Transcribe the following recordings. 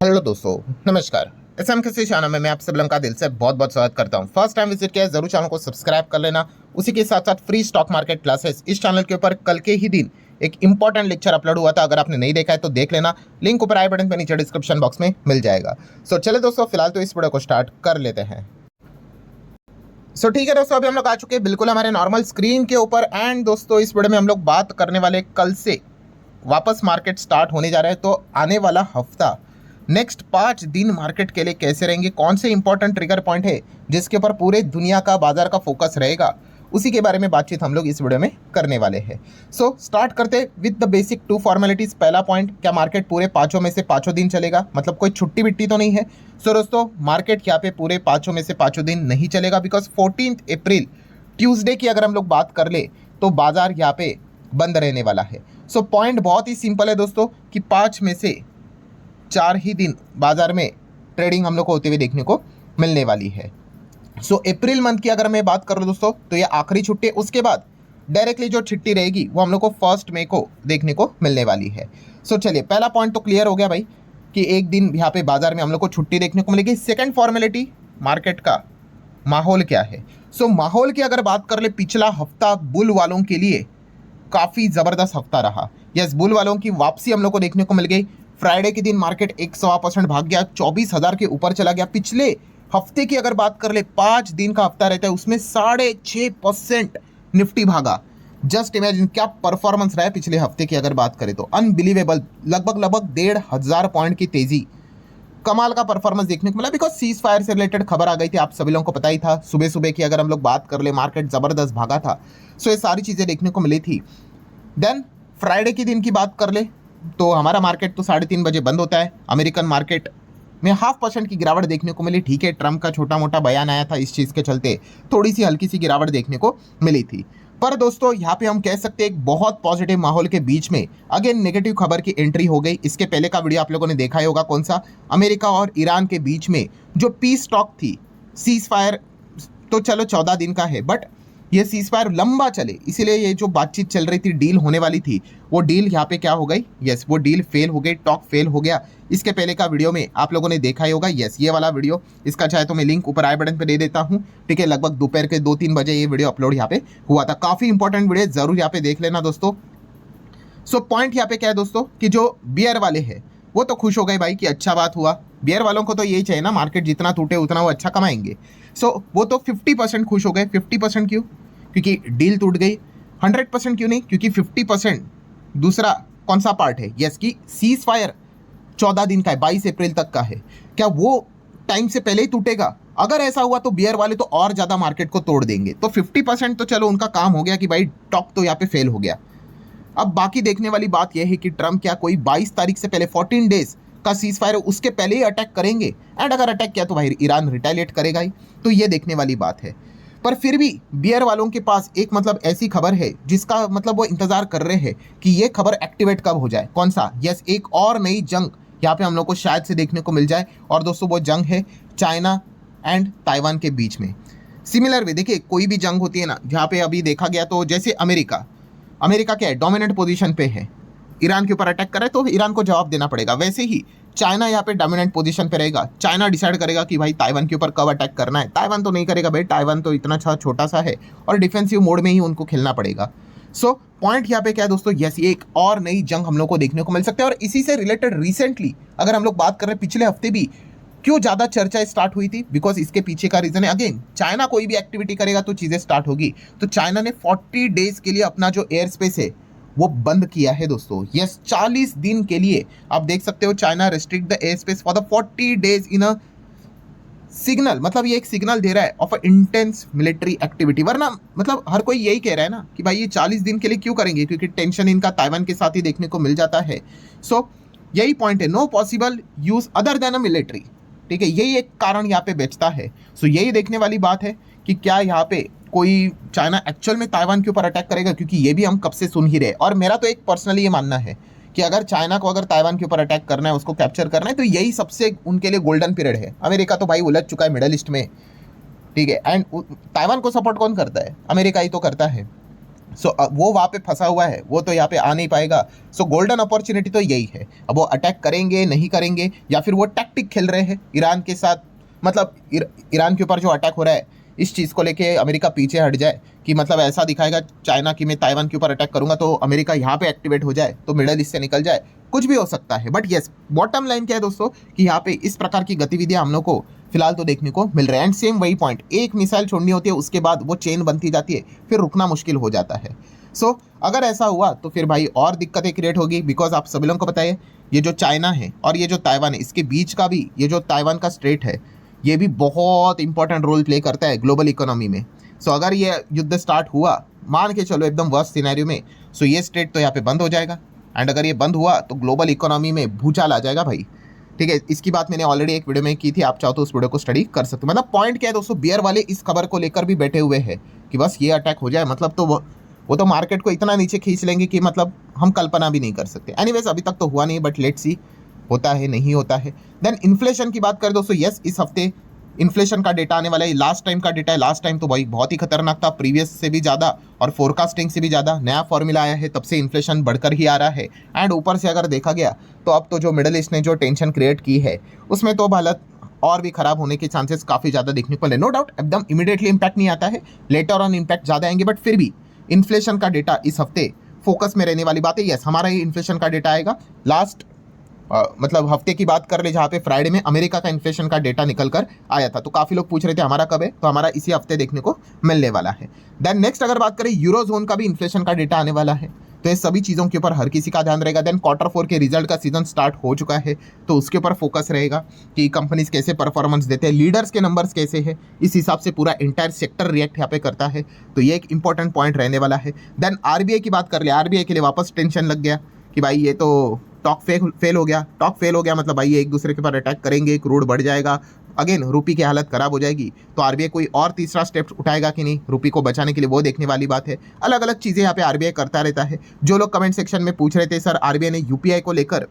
Hello दोस्तों, नमस्कार। SM किसी चैनल में मैं आप सब लोगों का दिल से बहुत बहुत स्वागत करता हूं। फर्स्ट टाइम विजिट किया है जरूर चैनल को सब्सक्राइब कर लेना। उसी के साथ साथ फ्री स्टॉक मार्केट क्लासेस इस चैनल के ऊपर कल के ही दिन एक इंपॉर्टेंट लेक्चर अपलोड हुआ था। अगर आपने नहीं देखा है तो देख लेना, लिंक ऊपर आई बटन पे नीचे डिस्क्रिप्शन बॉक्स में मिल जाएगा। सो चले दोस्तों, फिलहाल तो इस वीडियो को स्टार्ट कर लेते हैं। सो ठीक है दोस्तों, अभी हम लोग आ चुके हैं बिल्कुल हमारे नॉर्मल स्क्रीन के ऊपर। एंड दोस्तों, इस वीडियो में हम लोग बात करने वाले कल से वापस मार्केट स्टार्ट होने जा रहा है, तो आने वाला हफ्ता नेक्स्ट 5 दिन मार्केट के लिए कैसे रहेंगे, कौन से इंपॉर्टेंट ट्रिगर पॉइंट है जिसके ऊपर पूरे दुनिया का बाजार का फोकस रहेगा, उसी के बारे में बातचीत हम लोग इस वीडियो में करने वाले हैं। सो स्टार्ट करते विद द बेसिक 2 फॉर्मेलिटीज। पहला पॉइंट, क्या मार्केट पूरे 5 में से 5 दिन चलेगा, मतलब कोई छुट्टी बिट्टी तो नहीं है। सो दोस्तों, मार्केट यहाँ पे पूरे 5 में से 5 दिन नहीं चलेगा, बिकॉज 14 अप्रैल ट्यूसडे की अगर हम लोग बात कर ले तो बाजार यहाँ पे बंद रहने वाला है। सो पॉइंट बहुत ही सिंपल है दोस्तों कि 5 में से 4 ही दिन बाजार में ट्रेडिंग हम लोग को होते हुए देखने को मिलने वाली है। सो अप्रैल मंथ की अगर मैं बात करूं दोस्तों, तो ये आखिरी छुट्टी है। उसके बाद डायरेक्टली जो छुट्टी रहेगी वो हम लोग को 1 मई को देखने को मिलने वाली है। सो चलिए, पहला पॉइंट तो क्लियर हो गया भाई कि एक दिन यहाँ पे बाजार में हम लोग को छुट्टी देखने को मिलेगी। सेकेंड फॉर्मेलिटी, मार्केट का माहौल क्या है। सो माहौल की अगर बात कर ले, पिछला हफ्ता बुल वालों के लिए काफ़ी ज़बरदस्त हफ्ता रहा। यस, बुल वालों की वापसी हम लोग को देखने को मिल गई। फ्राइडे के दिन मार्केट 100% भाग गया, 24,000 के ऊपर चला गया। पिछले हफ्ते की अगर बात कर ले, 5 दिन का हफ्ता रहता है, उसमें 6.5% निफ्टी भागा। जस्ट इमेजिन क्या परफॉर्मेंस रहा है पिछले हफ्ते की अगर बात करें तो अनबिलीवेबल। लगभग 1,500 पॉइंट की तेजी, कमाल का परफॉर्मेंस देखने को मिला। बिकॉज सीज फायर से रिलेटेड खबर आ गई थी, आप सभी लोगों को पता ही था। सुबह सुबह की अगर हम लोग बात कर ले, मार्केट जबरदस्त भागा था। सो ये सारी चीज़ें देखने को मिली थी। देन फ्राइडे के दिन की बात कर ले तो हमारा मार्केट तो 3:30 बजे बंद होता है। अमेरिकन मार्केट में 0.5% की गिरावट देखने को मिली। ठीक है, ट्रम्प का छोटा मोटा बयान आया था, इस चीज़ के चलते थोड़ी सी हल्की सी गिरावट देखने को मिली थी। पर दोस्तों, यहाँ पे हम कह सकते हैं एक बहुत पॉजिटिव माहौल के बीच में अगेन नेगेटिव खबर की एंट्री हो गई। इसके पहले का वीडियो आप लोगों ने देखा ही होगा, कौन सा, अमेरिका और ईरान के बीच में जो पीस टॉक थी। सीज फायर तो चलो 14 दिन का है, बट ये सीज फायर लंबा चले, इसीलिए ये जो बातचीत चल रही थी, डील होने वाली थी, वो डील यहाँ पे क्या हो गई। यस, वो डील फेल हो गई, टॉक फेल हो गया। इसके पहले का वीडियो में आप लोगों ने देखा ही होगा। यस, ये वाला वीडियो, इसका चाहे तो मैं लिंक ऊपर आई बटन पे दे देता हूँ। ठीक है, लगभग दोपहर के 2-3 बजे ये वीडियो अपलोड यहाँ पे हुआ था। काफ़ी इंपॉर्टेंट वीडियो, जरूर यहाँ पे देख लेना दोस्तों। सो पॉइंट यहाँ पे क्या है दोस्तों कि जो बियर वाले हैं वो तो खुश हो गए भाई कि अच्छा बात हुआ। बियर वालों को तो यही चाहिए ना, मार्केट जितना टूटे उतना वो अच्छा कमाएंगे। सो वो तो 50% खुश हो गए। 50% क्यों? क्योंकि डील टूट गई। 100% क्यों नहीं? क्योंकि 50% दूसरा कौन सा पार्ट है। यस, कि सीज फायर 14 दिन का है, 22 अप्रैल तक का है। क्या वो टाइम से पहले ही टूटेगा? अगर ऐसा हुआ तो बियर वाले तो और ज़्यादा मार्केट को तोड़ देंगे। तो 50% तो चलो उनका काम हो गया कि भाई टॉक तो यहाँ पे फेल हो गया। अब बाकी देखने वाली बात यह है कि ट्रम्प क्या कोई 22 तारीख से पहले 14 डेज का सीज फायर उसके पहले ही अटैक करेंगे। एंड अगर अटैक किया तो भाई ईरान रिटेलिएट करेगा ही। तो ये देखने वाली बात है। पर फिर भी बियर वालों के पास एक मतलब ऐसी खबर है जिसका मतलब वो इंतजार कर रहे हैं कि ये खबर एक्टिवेट कब हो जाए। कौन सा? यस, एक और नई जंग यहाँ पे हम लोग को शायद से देखने को मिल जाए। और दोस्तों, वो जंग है चाइना एंड ताइवान के बीच में। सिमिलर वे देखिए, कोई भी जंग होती है ना, जहाँ पे अभी देखा गया तो जैसे अमेरिका क्या है, डोमिनेंट पोजीशन पे है, ईरान के ऊपर अटैक करे तो ईरान को जवाब देना पड़ेगा। वैसे ही चाइना यहाँ पे डोमिनेंट पोजीशन पे रहेगा। चाइना डिसाइड करेगा कि भाई ताइवान के ऊपर कब अटैक करना है। ताइवान तो नहीं करेगा भाई, ताइवान तो इतना छोटा सा है और डिफेंसिव मोड में ही उनको खेलना पड़ेगा। सो पॉइंट यहाँ पे क्या है दोस्तों, यस, एक और नई जंग हम लोग को देखने को मिल सकता है। और इसी से रिलेटेड रिसेंटली अगर हम लोग बात कर रहे हैं, पिछले हफ्ते भी क्यों ज़्यादा चर्चा स्टार्ट हुई थी, बिकॉज इसके पीछे का रीजन है अगेन, चाइना कोई भी एक्टिविटी करेगा तो चीज़ें स्टार्ट होगी। तो चाइना ने 40 डेज के लिए अपना जो एयर स्पेस है वो बंद किया है दोस्तों। यस, 40 दिन के लिए आप देख सकते हो China restrict the air space for the 40 days in a signal. मतलब ये एक सिग्नल दे रहा है of a intense military activity. वरना मतलब हर कोई यही कह रहा है ना कि भाई ये 40 दिन के लिए क्यों करेंगे, क्योंकि टेंशन इनका ताइवान के साथ ही देखने को मिल जाता है। सो यही पॉइंट है, no possible use other than a military. ठीक है, यही एक कारण यहाँ पे बेचता है। सो यही देखने वाली बात है कि क्या यहाँ पे कोई चाइना एक्चुअल में ताइवान के ऊपर अटैक करेगा, क्योंकि ये भी हम कब से सुन ही रहे। और मेरा तो एक पर्सनली ये मानना है कि अगर चाइना को अगर ताइवान के ऊपर अटैक करना है, उसको कैप्चर करना है, तो यही सबसे उनके लिए गोल्डन पीरियड है। अमेरिका तो भाई उलझ चुका है मिडल ईस्ट में। ठीक है, एंड ताइवान को सपोर्ट कौन करता है? अमेरिका ही तो करता है। सो वो वहाँ पे फंसा हुआ है, वो तो यहाँ पे आ नहीं पाएगा। सो गोल्डन अपॉर्चुनिटी तो यही है। अब वो अटैक करेंगे नहीं करेंगे, या फिर वो टैक्टिक खेल रहे हैं ईरान के साथ, मतलब ईरान के ऊपर जो अटैक हो रहा है इस चीज़ को लेके अमेरिका पीछे हट जाए, कि मतलब ऐसा दिखाएगा चाइना कि मैं ताइवान के ऊपर अटैक करूंगा तो अमेरिका यहाँ पे एक्टिवेट हो जाए, तो मिडल ईस्ट से निकल जाए, कुछ भी हो सकता है। बट येस, बॉटम लाइन क्या है दोस्तों, कि यहाँ पे इस प्रकार की गतिविधियां हम लोग को फिलहाल तो देखने को मिल रहा है। एंड सेम वही पॉइंट, एक मिसाइल छोड़नी होती है, उसके बाद वो चेन बनती जाती है, फिर रुकना मुश्किल हो जाता है। सो अगर ऐसा हुआ तो फिर भाई और दिक्कतें क्रिएट होगी, बिकॉज आप सभी लोगों को पता है ये जो चाइना है और ये जो ताइवान है, इसके बीच का भी ये जो ताइवान का स्ट्रेट है, ये भी बहुत इंपॉर्टेंट रोल प्ले करता है ग्लोबल इकोनॉमी में। सो अगर ये युद्ध स्टार्ट हुआ, मान के चलो एकदम वर्स्ट सिनेरियो में, सो ये स्ट्रेट तो यहाँ पे बंद हो जाएगा। एंड अगर ये बंद हुआ तो ग्लोबल इकोनॉमी में भूचाल आ जाएगा भाई। ठीक है, इसकी बात मैंने ऑलरेडी एक वीडियो में की थी, आप चाहो तो उस वीडियो को स्टडी कर सकते हो। मतलब पॉइंट क्या है दोस्तों, बियर वाले इस खबर को लेकर भी बैठे हुए हैं कि बस ये अटैक हो जाए, मतलब तो वो तो मार्केट को इतना नीचे खींच लेंगे कि मतलब हम कल्पना भी नहीं कर सकते। एनीवेज अभी तक तो हुआ नहीं, बट लेट्स सी होता है नहीं होता है। देन इन्फ्लेशन की बात करें दोस्तों, यस इस हफ्ते इन्फ्लेशन का डेटा आने वाला है। लास्ट टाइम का डेटा है, लास्ट टाइम तो भाई बहुत ही खतरनाक था, प्रीवियस से भी ज़्यादा और फोरकास्टिंग से भी ज़्यादा। नया फॉर्मूला आया है, तब से इन्फ्लेशन बढ़कर ही आ रहा है। एंड ऊपर से अगर देखा गया तो अब तो जो मिडल ईस्ट ने जो टेंशन क्रिएट की है उसमें तो हालत और भी खराब होने के चांसेस काफ़ी ज़्यादा देखने को मिले। नो डाउट एकदम इमीडिएटली इंपैक्ट नहीं आता है, लेटर ऑन इंपैक्ट ज़्यादा आएंगे, बट फिर भी इन्फ्लेशन का डेटा इस हफ्ते फोकस में रहने वाली बात है। यस, हमारा ही इन्फ्लेशन का डेटा आएगा लास्ट मतलब हफ्ते की बात कर ले, जहाँ पे फ्राइडे में अमेरिका का इन्फ्लेशन का डेटा निकल कर आया था। तो काफ़ी लोग पूछ रहे थे हमारा कब है, तो हमारा इसी हफ्ते देखने को मिलने वाला है। देन नेक्स्ट अगर बात करें, यूरोजोन का भी इन्फ्लेशन का डेटा आने वाला है। तो ये सभी चीज़ों के ऊपर हर किसी का ध्यान रहेगा। देन Q4 के रिजल्ट का सीजन स्टार्ट हो चुका है, तो उसके ऊपर फोकस रहेगा कि कंपनीज कैसे परफॉर्मेंस देते हैं, लीडर्स के नंबर्स कैसे हैं, इस हिसाब से पूरा इंटायर सेक्टर रिएक्ट यहाँ पे करता है। तो ये एक इंपॉर्टेंट पॉइंट रहने वाला है। देन RBI की बात कर ले, RBI के लिए वापस टेंशन लग गया कि भाई ये तो टॉक फेल हो गया। टॉक फेल हो गया मतलब भाई ये एक दूसरे के ऊपर अटैक करेंगे, क्रूड बढ़ जाएगा, अगेन रूपी की हालत खराब हो जाएगी। तो आरबीआई कोई और तीसरा स्टेप उठाएगा कि नहीं रूपी को बचाने के लिए, वो देखने वाली बात है। अलग अलग चीज़ें यहाँ पे आरबीआई करता रहता है। जो लोग कमेंट सेक्शन में पूछ रहे थे सर आरबीआई ने यूपीआई को लेकर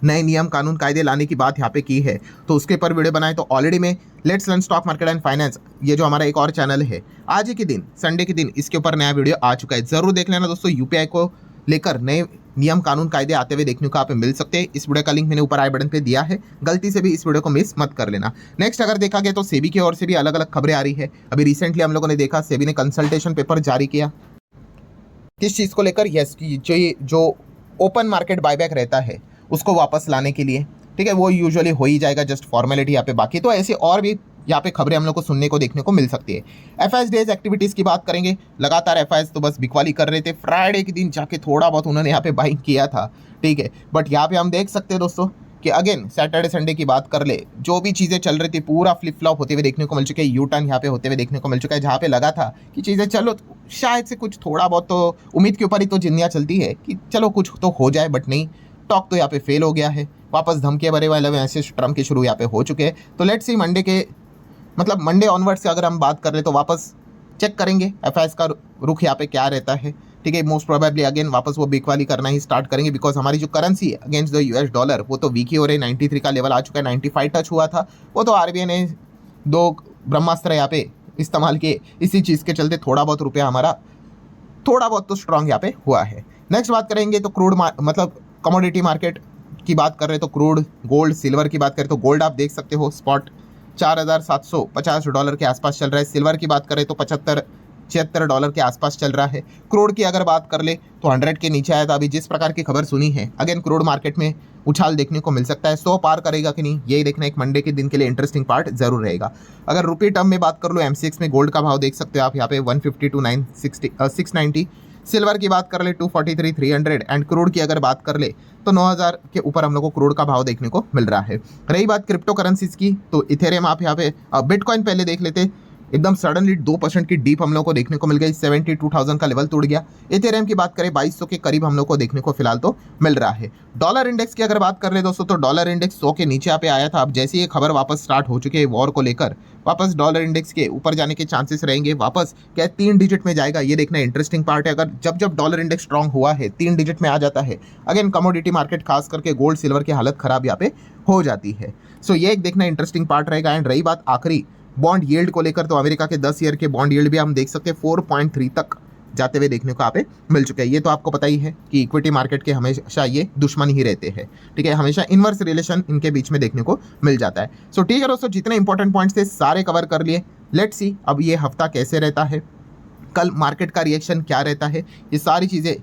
नए नियम कानून कायदे लाने की बात यहाँ पे की है, तो उसके ऊपर वीडियो बनाए। तो ऑलरेडी में let's learn stock market and finance, ये जो हमारा एक और चैनल है, आज ही के दिन संडे के दिन इसके ऊपर नया वीडियो आ चुका है, जरूर देख लेना दोस्तों। यूपीआई को लेकर नए नियम कानून कायदे आते हुए देखने को आप मिल सकते हैं। इस वीडियो का लिंक मैंने ऊपर आई बटन पे दिया है, गलती से भी इस वीडियो को मिस मत कर लेना। नेक्स्ट अगर देखा गया तो सेबी की ओर से भी अलग अलग खबरें आ रही है। अभी रिसेंटली हम लोगों ने देखा सेबी ने कंसल्टेशन पेपर जारी किया, किस चीज़ को लेकर, यस जो ओपन मार्केट बायबैक रहता है उसको वापस लाने के लिए। ठीक है, वो यूजुअली हो ही जाएगा, जस्ट फॉर्मेलिटी यहाँ पे बाकी। तो ऐसे और भी यहाँ पे खबरें हम लोग को सुनने को देखने को मिल सकती है। एफआईएस डेज एक्टिविटीज़ की बात करेंगे, लगातार एफआईएस तो बस बिकवाली कर रहे थे। फ्राइडे के दिन जाके थोड़ा बहुत उन्होंने यहाँ पे बाइंग किया था, ठीक है, बट यहाँ पे हम देख सकते हैं दोस्तों कि अगेन सैटरडे संडे की बात कर ले, जो भी चीज़ें चल रही थी पूरा फ्लिप फ्लॉप होते हुए देखने को मिल चुके हैं। यू टर्न यहाँ पे होते हुए देखने को मिल चुका है, जहाँ पे लगा था कि चीज़ें चलो शायद से कुछ थोड़ा बहुत तो उम्मीद के ऊपर ही तो जिंदगियाँ चलती है कि चलो कुछ तो हो जाए, बट नहीं, टॉक तो यहाँ पे फेल हो गया है। वापस धमकियाँ भरे वाले मैसेज ट्रम्प के शुरू यहाँ पे हो चुके हैं। तो लेट्स सी मंडे के मतलब मंडे ऑनवर्ड से अगर हम बात कर रहे तो वापस चेक करेंगे एफआईएस का रुख यहाँ पे क्या रहता है। ठीक है, मोस्ट प्रोबेबली अगेन वापस वो बिकवाली करना ही स्टार्ट करेंगे, बिकॉज हमारी जो करेंसी है अगेंस्ट द यूएस डॉलर वो तो वीक ही हो रही है। 93 का लेवल आ चुका है, 95 टच हुआ था, वो तो आरबीआई ने 2 ब्रह्मास्त्र यहाँ पे इस्तेमाल किए, इसी चीज़ के चलते थोड़ा बहुत रुपया हमारा थोड़ा बहुत तो स्ट्रांग यहाँ पे हुआ है। नेक्स्ट बात करेंगे तो क्रूड मतलब कमोडिटी मार्केट की बात कर रहे तो क्रूड, गोल्ड, सिल्वर की बात करें तो गोल्ड आप देख सकते हो स्पॉट $4,750 के आसपास चल रहा है। सिल्वर की बात करें तो $75-76 के आसपास चल रहा है। क्रूड की अगर बात कर ले तो 100 के नीचे आया था। अभी जिस प्रकार की खबर सुनी है, अगेन क्रूड मार्केट में उछाल देखने को मिल सकता है। 100 पार करेगा कि नहीं, यही देखना एक मंडे के दिन के लिए इंटरेस्टिंग पार्ट जरूर रहेगा। अगर रुपये टर्म में बात कर लो, MCX में गोल्ड का भाव देख सकते हो आप यहाँ पे 150 to 690। सिल्वर की बात कर ले 243, 300 एंड क्रूड की अगर बात कर ले तो 9000 के ऊपर हम लोग को क्रूड का भाव देखने को मिल रहा है। रही बात क्रिप्टो करेंसीज की तो इथेरियम आप यहाँ पे बिटकॉइन पहले देख लेते, एकदम सडनली 2% की डीप हम लोग को देखने को मिल गई, 72,000 का लेवल टूट गया। इथेरियम की बात करें 2200 के करीब हम लोग को देखने को फिलहाल तो मिल रहा है। डॉलर इंडेक्स की अगर बात कर ले दोस्तों तो डॉलर इंडेक्स 100 के नीचे पे आया था। अब जैसे ये खबर वापस स्टार्ट हो चुकी है वॉर को लेकर, वापस डॉलर इंडेक्स के ऊपर जाने के चांसेस रहेंगे। वापस क्या 3 डिजिट में जाएगा, ये देखना इंटरेस्टिंग पार्ट है। अगर जब डॉलर इंडेक्स स्ट्रांग हुआ है 3 डिजिट में आ जाता है, अगेन कमोडिटी मार्केट खास करके गोल्ड सिल्वर की हालत खराब यहाँ पे हो जाती है। सो ये एक देखना इंटरेस्टिंग पार्ट रहेगा। एंड रही बात आखिरी बॉन्ड यील्ड को लेकर तो अमेरिका के 10 ईयर के बॉन्ड यील्ड भी हम देख सकते हैं 4.3 तक जाते हुए देखने को यहाँ पे मिल चुके हैं। ये तो आपको पता ही है कि इक्विटी मार्केट के हमेशा ये दुश्मन ही रहते हैं, ठीक है, हमेशा इनवर्स रिलेशन इनके बीच में देखने को मिल जाता है। सो ठीक है दोस्तों, जितने इंपॉर्टेंट पॉइंट्स थे सारे कवर कर लिए। लेट्स सी अब ये हफ्ता कैसे रहता है, कल मार्केट का रिएक्शन क्या रहता है, ये सारी चीज़ें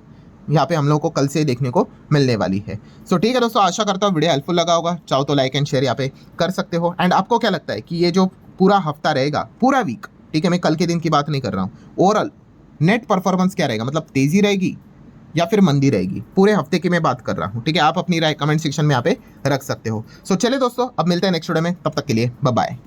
यहाँ पे हम लोग को कल से देखने को मिलने वाली है। सो ठीक है दोस्तों, आशा करता हूँ वीडियो हेल्पफुल लगा होगा। चाहो तो लाइक एंड शेयर यहाँ पे कर सकते हो। एंड आपको क्या लगता है कि ये जो पूरा हफ्ता रहेगा, पूरा वीक, ठीक है, मैं कल के दिन की बात नहीं कर रहा हूँ, ओवरऑल नेट परफॉर्मेंस क्या रहेगा, मतलब तेजी रहेगी या फिर मंदी रहेगी, पूरे हफ्ते की मैं बात कर रहा हूँ, ठीक है। आप अपनी राय कमेंट सेक्शन में यहाँ पे रख सकते हो। सो चलिए दोस्तों, अब मिलते हैं नेक्स्ट वीडियो में, तब तक के लिए बाय बाय।